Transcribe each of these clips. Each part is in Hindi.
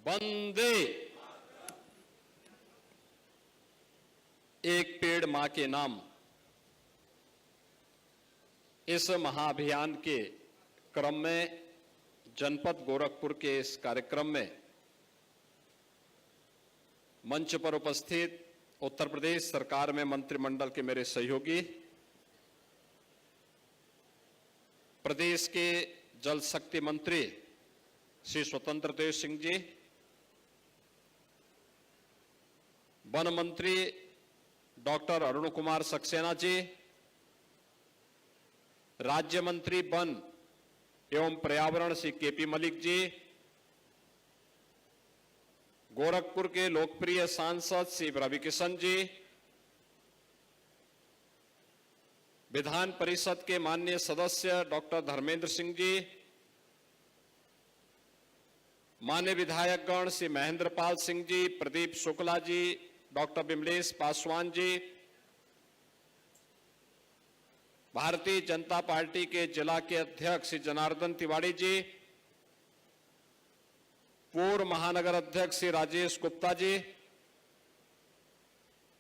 वंदे एक पेड़ मां के नाम इस महाअभियान के क्रम में जनपद गोरखपुर के इस कार्यक्रम में मंच पर उपस्थित उत्तर प्रदेश सरकार में मंत्रिमंडल के मेरे सहयोगी, प्रदेश के जल शक्ति मंत्री श्री स्वतंत्र देव सिंह जी, वन मंत्री डॉक्टर अरुण कुमार सक्सेना जी, राज्य मंत्री वन एवं पर्यावरण श्री केपी मलिक जी, गोरखपुर के लोकप्रिय सांसद श्री रविकिशन जी, विधान परिषद के माननीय सदस्य डॉक्टर धर्मेंद्र सिंह जी, माननीय विधायकगण श्री महेंद्र पाल सिंह जी, प्रदीप शुक्ला जी, डॉक्टर विमलेश पासवान जी, भारतीय जनता पार्टी के जिला के अध्यक्ष श्री जनार्दन तिवारी जी, पूर्व महानगर अध्यक्ष श्री राजेश गुप्ता जी,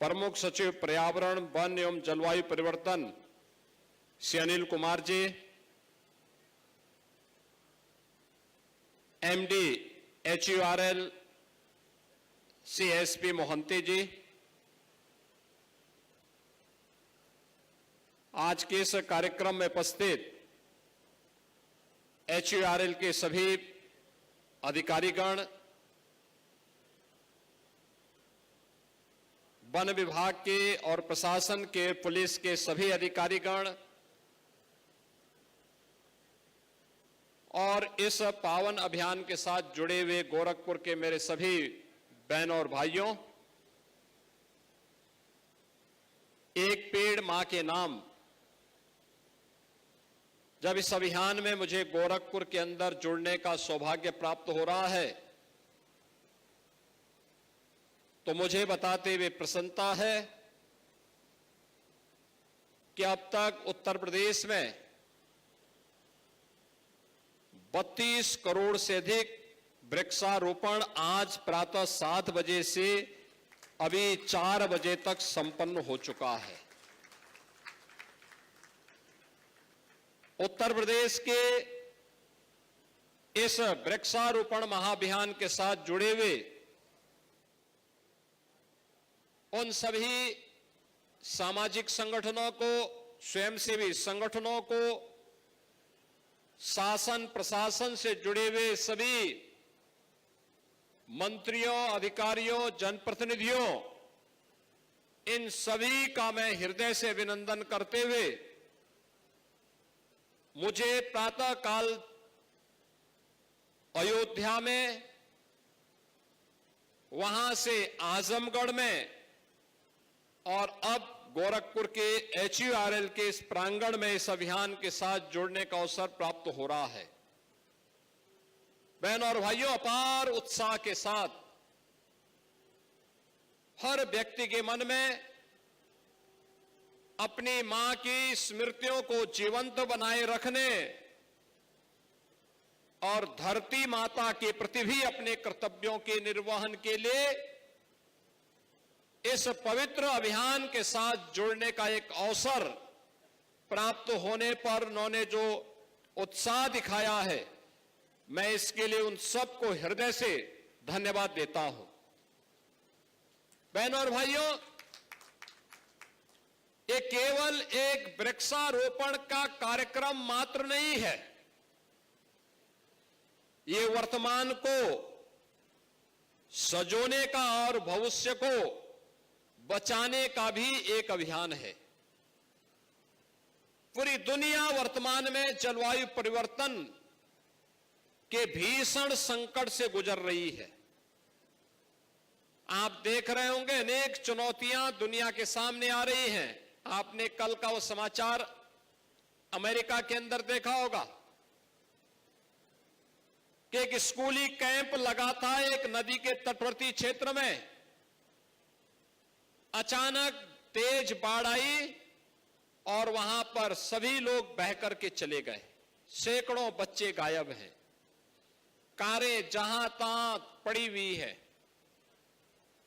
प्रमुख सचिव पर्यावरण वन एवं जलवायु परिवर्तन Shri Anil Kumar ji, MD HURL Shri SP Mohanty ji, आज के इस कार्यक्रम में उपस्थित HURL के सभी अधिकारीगण, वन विभाग के और प्रशासन के, पुलिस के सभी अधिकारीगण और इस पावन अभियान के साथ जुड़े हुए गोरखपुर के मेरे सभी बहनों और भाइयों, एक पेड़ मां के नाम जब इस अभियान में मुझे गोरखपुर के अंदर जुड़ने का सौभाग्य प्राप्त हो रहा है तो मुझे बताते हुए प्रसन्नता है कि अब तक उत्तर प्रदेश में 32 करोड़ से अधिक वृक्षारोपण आज प्रातः 7 बजे से अभी 4 बजे तक संपन्न हो चुका है। उत्तर प्रदेश के इस वृक्षारोपण महाअभियान के साथ जुड़े हुए उन सभी सामाजिक संगठनों को, स्वयंसेवी संगठनों को, शासन प्रशासन से जुड़े हुए सभी मंत्रियों, अधिकारियों, जनप्रतिनिधियों, इन सभी का मैं हृदय से अभिनंदन करते हुए मुझे प्रातःकाल अयोध्या में, वहां से आजमगढ़ में और अब गोरखपुर के HURL के इस प्रांगण में इस अभियान के साथ जुड़ने का अवसर प्राप्त हो रहा है। बहनों और भाइयों, अपार उत्साह के साथ हर व्यक्ति के मन में अपनी मां की स्मृतियों को जीवंत बनाए रखने और धरती माता के प्रति भी अपने कर्तव्यों के निर्वहन के लिए इस पवित्र अभियान के साथ जुड़ने का एक अवसर प्राप्त होने पर उन्होंने जो उत्साह दिखाया है, मैं इसके लिए उन सबको हृदय से धन्यवाद देता हूं। बहनों और भाइयों, ये केवल एक वृक्षारोपण का कार्यक्रम मात्र नहीं है, ये वर्तमान को सजोने का और भविष्य को बचाने का भी एक अभियान है। पूरी दुनिया वर्तमान में जलवायु परिवर्तन के भीषण संकट से गुजर रही है। आप देख रहे होंगे अनेक चुनौतियां दुनिया के सामने आ रही हैं। आपने कल का वो समाचार अमेरिका के अंदर देखा होगा कि एक स्कूली कैंप लगा था एक नदी के तटवर्ती क्षेत्र में, अचानक तेज बाढ़ आई और वहां पर सभी लोग बह करके चले गए। सैकड़ों बच्चे गायब हैं। कारें जहां तहां पड़ी हुई है।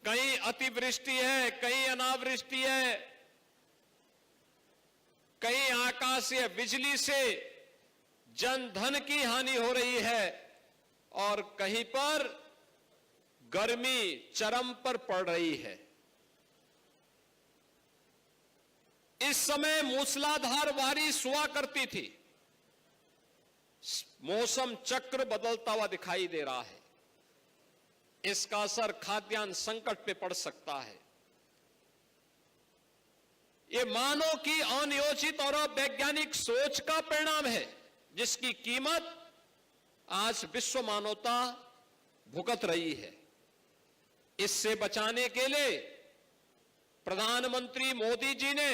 कहीं अतिवृष्टि है, कहीं अनावृष्टि है, कहीं आकाशीय बिजली से जन धन की हानि हो रही है और कहीं पर गर्मी चरम पर पड़ रही है। इस समय मूसलाधार बारिश हुआ करती थी। मौसम चक्र बदलता हुआ दिखाई दे रहा है। इसका असर खाद्यान्न संकट पे पड़ सकता है। ये मानव की अनियोजित और वैज्ञानिक सोच का परिणाम है, जिसकी कीमत आज विश्व मानवता भुगत रही है। इससे बचाने के लिए प्रधानमंत्री मोदी जी ने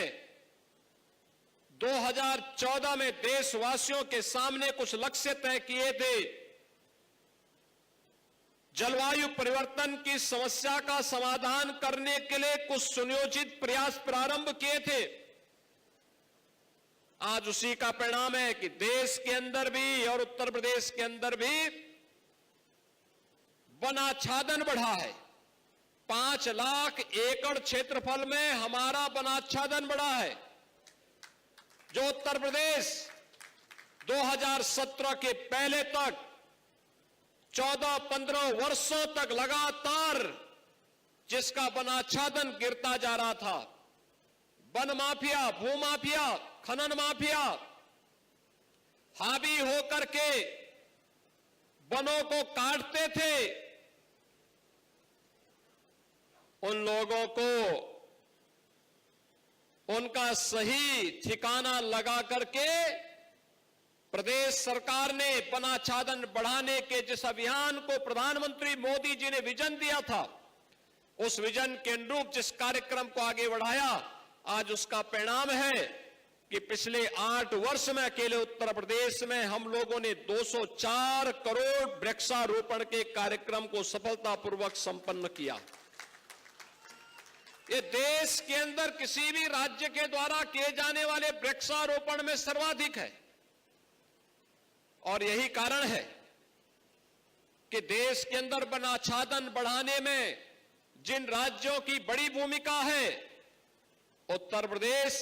2014 में देशवासियों के सामने कुछ लक्ष्य तय किए थे। जलवायु परिवर्तन की समस्या का समाधान करने के लिए कुछ सुनियोजित प्रयास प्रारंभ किए थे। आज उसी का परिणाम है कि देश के अंदर भी और उत्तर प्रदेश के अंदर भी वनाच्छादन बढ़ा है। 5 लाख एकड़ क्षेत्रफल में हमारा वनाच्छादन बढ़ा है, जो उत्तर प्रदेश 2017 के पहले तक 14-15 वर्षों तक लगातार जिसका वनाच्छादन गिरता जा रहा था। वन माफिया, भूमाफिया, खनन माफिया हावी होकर के वनों को काटते थे। उन लोगों को उनका सही ठिकाना लगा करके प्रदेश सरकार ने वनाच्छादन बढ़ाने के जिस अभियान को प्रधानमंत्री मोदी जी ने विजन दिया था, उस विजन के अनुरूप जिस कार्यक्रम को आगे बढ़ाया, आज उसका परिणाम है कि पिछले 8 वर्ष में अकेले उत्तर प्रदेश में हम लोगों ने 204 करोड़ वृक्षारोपण के कार्यक्रम को सफलतापूर्वक संपन्न किया। ये देश के अंदर किसी भी राज्य के द्वारा किए जाने वाले वृक्षारोपण में सर्वाधिक है। और यही कारण है कि देश के अंदर वनाच्छादन बढ़ाने में जिन राज्यों की बड़ी भूमिका है, उत्तर प्रदेश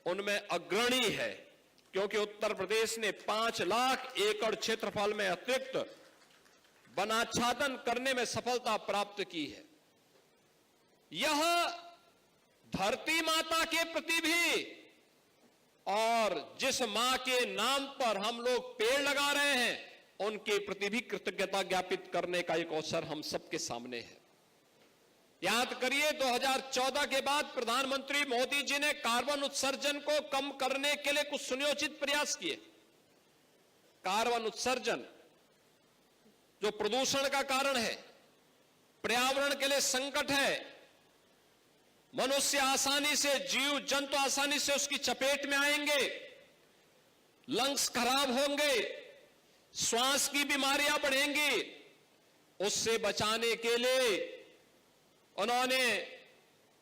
उनमें अग्रणी है, क्योंकि उत्तर प्रदेश ने 5 लाख एकड़ क्षेत्रफल में अतिरिक्त वनाच्छादन करने में सफलता प्राप्त की है। यह धरती माता के प्रति भी और जिस मां के नाम पर हम लोग पेड़ लगा रहे हैं, उनके प्रति भी कृतज्ञता ज्ञापित करने का एक अवसर हम सबके सामने है। याद करिए, 2014 के बाद प्रधानमंत्री मोदी जी ने कार्बन उत्सर्जन को कम करने के लिए कुछ सुनियोजित प्रयास किए। कार्बन उत्सर्जन जो प्रदूषण का कारण है, पर्यावरण के लिए संकट है, मनुष्य आसानी से, जीव जंतु आसानी से उसकी चपेट में आएंगे, लंग्स खराब होंगे, श्वास की बीमारियां बढ़ेंगी। उससे बचाने के लिए उन्होंने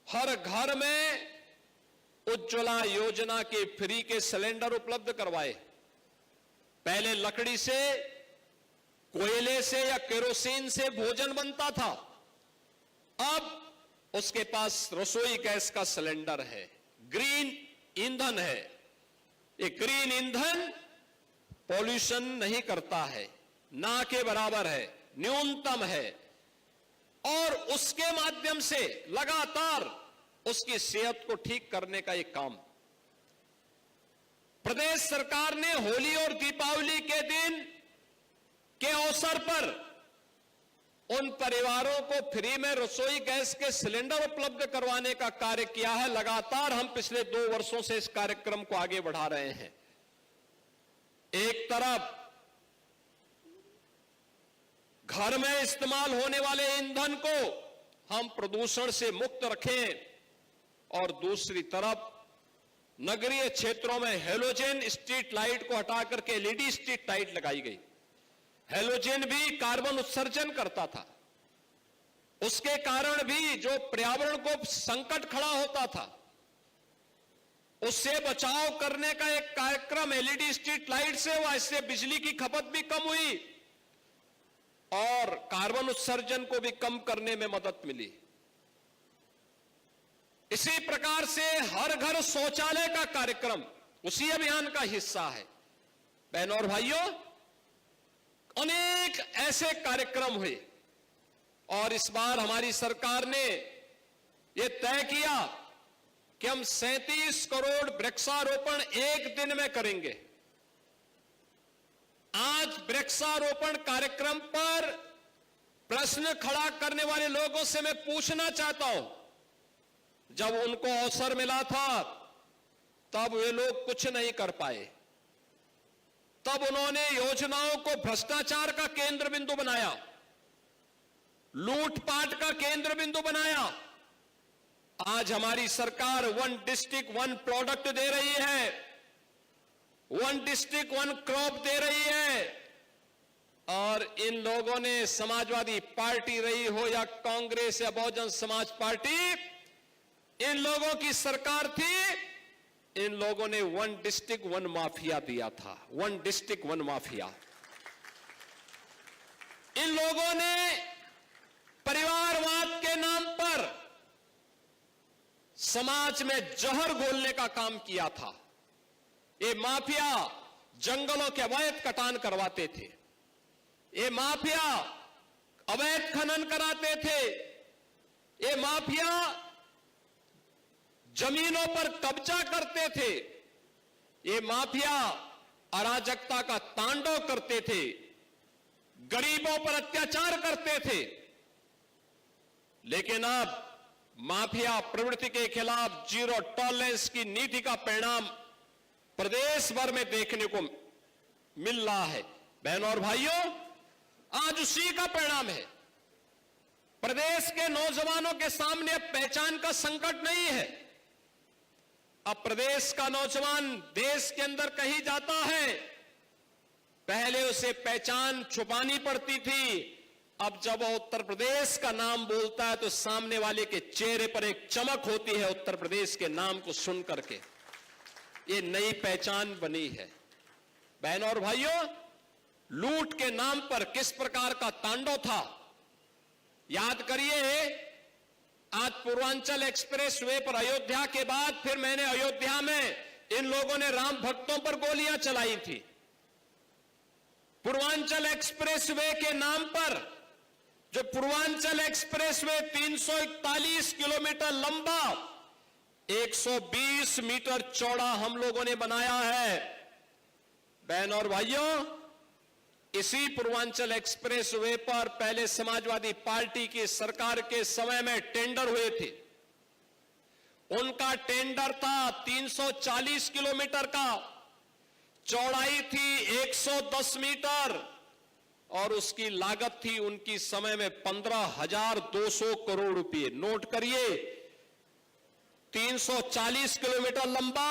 हर घर में उज्ज्वला योजना के फ्री के सिलेंडर उपलब्ध करवाए। पहले लकड़ी से, कोयले से या केरोसिन से भोजन बनता था, अब उसके पास रसोई गैस का सिलेंडर है, ग्रीन ईंधन है। ये ग्रीन ईंधन पॉल्यूशन नहीं करता है, ना के बराबर है, न्यूनतम है, और उसके माध्यम से लगातार उसकी सेहत को ठीक करने का एक काम प्रदेश सरकार ने होली और दीपावली के दिन के अवसर पर उन परिवारों को फ्री में रसोई गैस के सिलेंडर उपलब्ध करवाने का कार्य किया है। लगातार हम पिछले 2 वर्षों से इस कार्यक्रम को आगे बढ़ा रहे हैं। एक तरफ घर में इस्तेमाल होने वाले ईंधन को हम प्रदूषण से मुक्त रखें, और दूसरी तरफ नगरीय क्षेत्रों में हेलोजन स्ट्रीट लाइट को हटा करके एलईडी स्ट्रीट लाइट लगाई गई। हेलोजन भी कार्बन उत्सर्जन करता था, उसके कारण भी जो पर्यावरण को संकट खड़ा होता था, उससे बचाव करने का एक कार्यक्रम एलईडी स्ट्रीट लाइट से हुआ। इससे बिजली की खपत भी कम हुई और कार्बन उत्सर्जन को भी कम करने में मदद मिली। इसी प्रकार से हर घर शौचालय का कार्यक्रम उसी अभियान का हिस्सा है। बहनों और भाइयों, अनेक ऐसे कार्यक्रम हुए और इस बार हमारी सरकार ने यह तय किया कि हम 37 करोड़ वृक्षारोपण एक दिन में करेंगे। आज वृक्षारोपण कार्यक्रम पर प्रश्न खड़ा करने वाले लोगों से मैं पूछना चाहता हूं, जब उनको अवसर मिला था तब वे लोग कुछ नहीं कर पाए। तब उन्होंने योजनाओं को भ्रष्टाचार का केंद्र बिंदु बनाया, लूटपाट का केंद्र बिंदु बनाया। आज हमारी सरकार 1 डिस्ट्रिक्ट 1 प्रोडक्ट दे रही है, 1 डिस्ट्रिक्ट 1 क्रॉप दे रही है। और इन लोगों ने, समाजवादी पार्टी रही हो या कांग्रेस या बहुजन समाज पार्टी, इन लोगों की सरकार थी, इन लोगों ने 1 डिस्ट्रिक्ट 1 माफिया दिया था। 1 डिस्ट्रिक्ट 1 माफिया। इन लोगों ने परिवारवाद के नाम पर समाज में जहर घोलने का काम किया था। ये माफिया जंगलों के अवैध कटान करवाते थे, ये माफिया अवैध खनन कराते थे, ये माफिया जमीनों पर कब्जा करते थे, ये माफिया अराजकता का तांडव करते थे, गरीबों पर अत्याचार करते थे। लेकिन अब माफिया प्रवृत्ति के खिलाफ जीरो टॉलरेंस की नीति का परिणाम प्रदेश भर में देखने को मिल रहा है। बहनों और भाइयों, आज उसी का परिणाम है। प्रदेश के नौजवानों के सामने अब पहचान का संकट नहीं है। अब प्रदेश का नौजवान देश के अंदर कहीं जाता है, पहले उसे पहचान छुपानी पड़ती थी। अब जब वो उत्तर प्रदेश का नाम बोलता है तो सामने वाले के चेहरे पर एक चमक होती है उत्तर प्रदेश के नाम को सुन करके। ये नई पहचान बनी है। बहनों और भाइयों, लूट के नाम पर किस प्रकार का तांडव था, याद करिए। आज पूर्वांचल एक्सप्रेस वे पर अयोध्या के बाद फिर मैंने अयोध्या में इन लोगों ने राम भक्तों पर गोलियां चलाई थी। पूर्वांचल एक्सप्रेस वे के नाम पर, जो पूर्वांचल एक्सप्रेस वे 341 किलोमीटर लंबा, 120 मीटर चौड़ा हम लोगों ने बनाया है। बहनों और भाइयों, इसी पूर्वांचल एक्सप्रेस वे पर पहले समाजवादी पार्टी की सरकार के समय में टेंडर हुए थे। उनका टेंडर था 340 किलोमीटर का, चौड़ाई थी 110 मीटर और उसकी लागत थी उनकी समय में 15,200 करोड़ रुपए। नोट करिए, 340 किलोमीटर लंबा,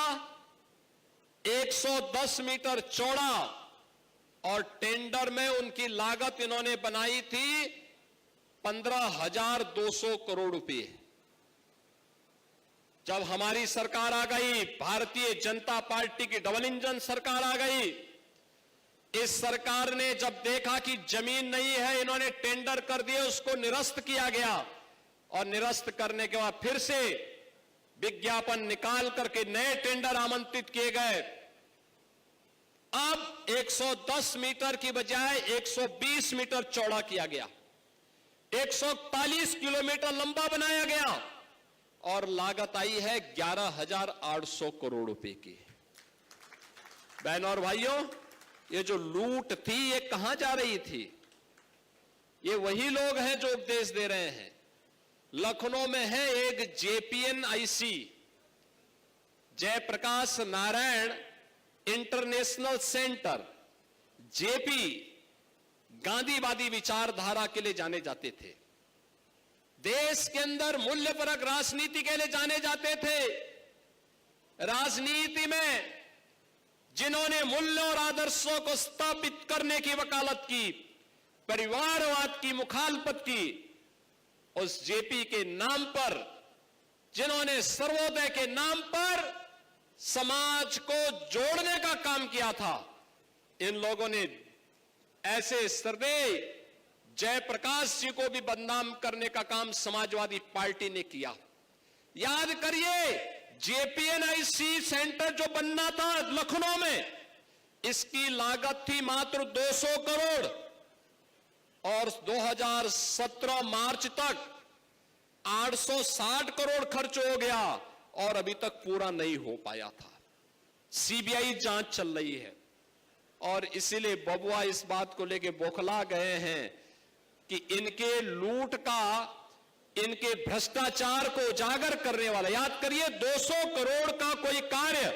110 मीटर चौड़ा और टेंडर में उनकी लागत इन्होंने बनाई थी 15,200 करोड़ रुपए। जब हमारी सरकार आ गई, भारतीय जनता पार्टी की डबल इंजन सरकार आ गई, इस सरकार ने जब देखा कि जमीन नहीं है, इन्होंने टेंडर कर दिए, उसको निरस्त किया गया और निरस्त करने के बाद फिर से विज्ञापन निकाल करके नए टेंडर आमंत्रित किए गए। अब 110 मीटर की बजाय 120 मीटर चौड़ा किया गया, 140 किलोमीटर लंबा बनाया गया और लागत आई है 11,800 करोड़ रुपए की। बहनों और भाइयों, ये जो लूट थी ये कहां जा रही थी? ये वही लोग हैं जो उपदेश दे रहे हैं। लखनऊ में है एक JPNIC, Jayaprakash Narayan international centre, JP गांधीवादी विचारधारा के लिए जाने जाते थे। देश के अंदर मूल्यपरक राजनीति के लिए जाने जाते थे। राजनीति में जिन्होंने मूल्य और आदर्शों को स्थापित करने की वकालत की, परिवारवाद की मुखालफत की, उस जेपी के नाम पर, जिन्होंने सर्वोदय के नाम पर समाज को जोड़ने का काम किया था, इन लोगों ने ऐसे सर्दे जयप्रकाश जी को भी बदनाम करने का काम समाजवादी पार्टी ने किया। याद करिए, जेपीएनआईसी सेंटर जो बनना था लखनऊ में, इसकी लागत थी मात्र 200 करोड़ और 2017 मार्च तक 860 करोड़ खर्च हो गया और अभी तक पूरा नहीं हो पाया था। सीबीआई जांच चल रही है और इसीलिए बबुआ इस बात को लेकर बौखला गए हैं कि इनके लूट का, इनके भ्रष्टाचार को उजागर करने वाला, याद करिए 200 करोड़ का कोई कार्य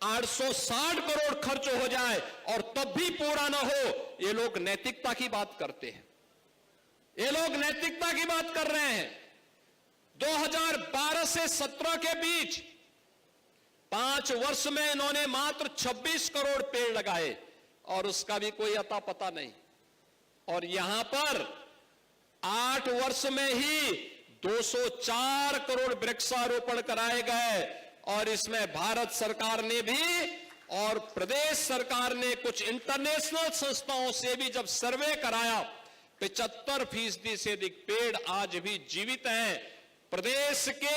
860 करोड़ खर्च हो जाए और तब भी पूरा ना हो, ये लोग नैतिकता की बात करते हैं। ये लोग नैतिकता की बात कर रहे हैं। 2012 से 17 के बीच 5 वर्ष में इन्होंने मात्र 26 करोड़ पेड़ लगाए और उसका भी कोई अता पता नहीं। और यहां पर 8 वर्ष में ही 204 करोड़ वृक्षारोपण कराए गए और इसमें भारत सरकार ने भी और प्रदेश सरकार ने कुछ इंटरनेशनल संस्थाओं से भी जब सर्वे कराया, 75% से अधिक पेड़ आज भी जीवित हैं। प्रदेश के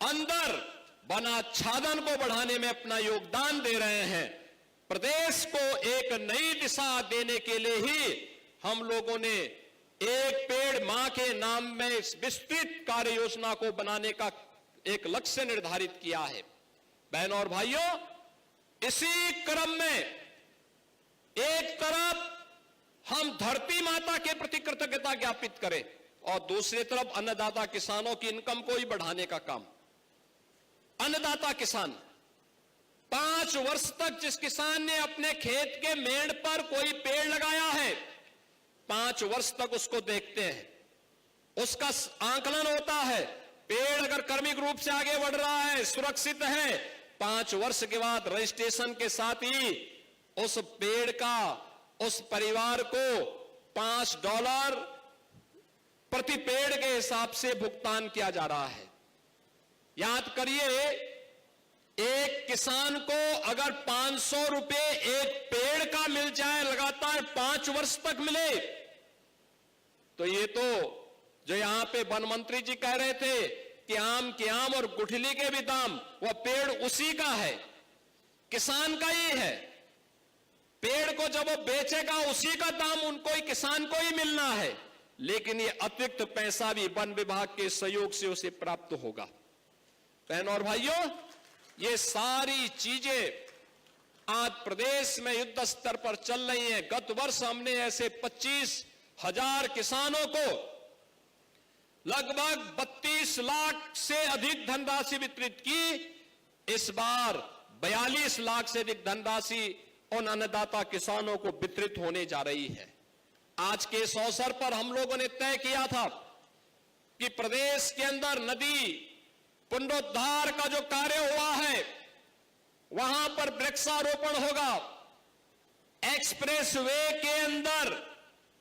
अंदर वनाच्छादन को बढ़ाने में अपना योगदान दे रहे हैं। प्रदेश को एक नई दिशा देने के लिए ही हम लोगों ने एक पेड़ मां के नाम में इस विस्तृत कार्य योजना को बनाने का एक लक्ष्य निर्धारित किया है। बहनों और भाइयों, इसी क्रम में एक तरफ हम धरती माता के प्रति कृतज्ञता ज्ञापित करें और दूसरी तरफ अन्नदाता किसानों की इनकम को ही बढ़ाने का काम। अन्नदाता किसान, 5 वर्ष तक जिस किसान ने अपने खेत के मेड़ पर कोई पेड़ लगाया है, 5 वर्ष तक उसको देखते हैं, उसका आंकलन होता है। पेड़ अगर क्रमिक रूप से आगे बढ़ रहा है, सुरक्षित है, 5 वर्ष के बाद रजिस्ट्रेशन के साथ ही उस पेड़ का उस परिवार को $5 प्रति पेड़ के हिसाब से भुगतान किया जा रहा है। याद करिए, एक किसान को अगर 500 रुपए एक पेड़ का मिल जाए लगातार 5 वर्ष तक मिले, तो ये तो जो यहां पे वन मंत्री जी कह रहे थे कि आम के आम और गुठली के भी दाम, वह पेड़ उसी का है, किसान का ही है। पेड़ को जब वो बेचेगा उसी का दाम उनको ही, किसान को ही मिलना है, लेकिन ये अतिरिक्त पैसा भी वन विभाग के सहयोग से उसे प्राप्त होगा। बहनों और भाइयों, ये सारी चीजें आज प्रदेश में युद्ध स्तर पर चल रही हैं। गत वर्ष हमने ऐसे 25,000 किसानों को लगभग 32 लाख से अधिक धनराशि वितरित की। इस बार 42 लाख से अधिक धनराशि उन अन्नदाता किसानों को वितरित होने जा रही है। आज के इस अवसर पर हम लोगों ने तय किया था कि प्रदेश के अंदर नदी पुनरुद्धार का जो कार्य हुआ है, वहां पर वृक्षारोपण होगा। एक्सप्रेस वे के अंदर,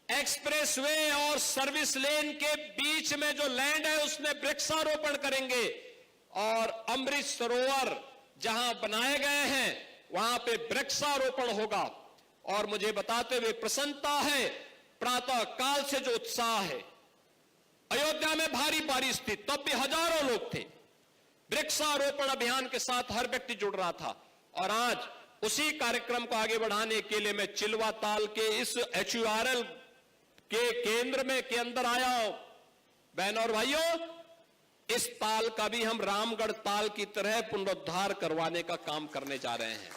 एक्सप्रेस वे और सर्विस लेन के बीच में जो लैंड है उसमें वृक्षारोपण करेंगे और अमृत सरोवर जहां बनाए गए हैं वहां पे वृक्षारोपण होगा। और मुझे बताते हुए प्रसन्नता है, प्रातः काल से जो उत्साह है, अयोध्या में भारी बारिश थी तब भी हजारों लोग थे। वृक्षारोपण अभियान के साथ हर व्यक्ति जुड़ रहा था और आज उसी कार्यक्रम को आगे बढ़ाने के लिए मैं चिल्वा ताल के इस HURL के केंद्र में के अंदर आया हूं। बहनों और भाइयों, इस ताल का भी हम रामगढ़ ताल की तरह पुनरुद्धार करवाने का काम करने जा रहे हैं।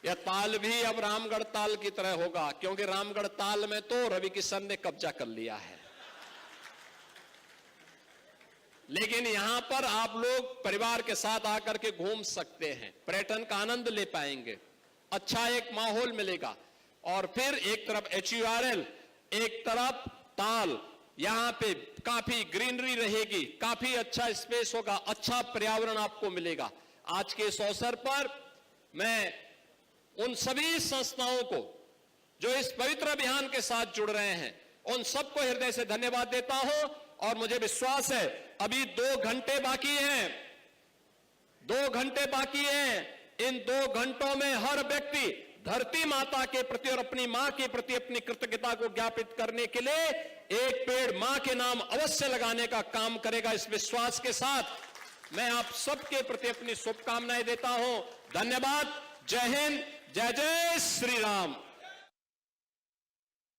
यह ताल भी अब रामगढ़ ताल की तरह होगा, क्योंकि रामगढ़ ताल में तो रवि किशन ने कब्जा कर लिया है। लेकिन यहां पर आप लोग परिवार के साथ आकर के घूम सकते हैं, पर्यटन का आनंद ले पाएंगे, अच्छा एक माहौल मिलेगा। और फिर एक तरफ HURL, एक तरफ ताल, यहां पे काफी ग्रीनरी रहेगी, काफी अच्छा स्पेस होगा, अच्छा पर्यावरण आपको मिलेगा। आज के इस अवसर पर मैं उन सभी संस्थाओं को जो इस पवित्र अभियान के साथ जुड़ रहे हैं, उन सबको हृदय से धन्यवाद देता हूं। और मुझे विश्वास है अभी 2 घंटे बाकी हैं, 2 घंटे बाकी हैं। इन 2 घंटों में हर व्यक्ति धरती माता के प्रति और अपनी मां के प्रति अपनी कृतज्ञता को ज्ञापित करने के लिए एक पेड़ मां के नाम अवश्य लगाने का काम करेगा। इस विश्वास के साथ मैं आप सबके प्रति अपनी शुभकामनाएं देता हूं। धन्यवाद। जय हिंद। जय जय श्री राम।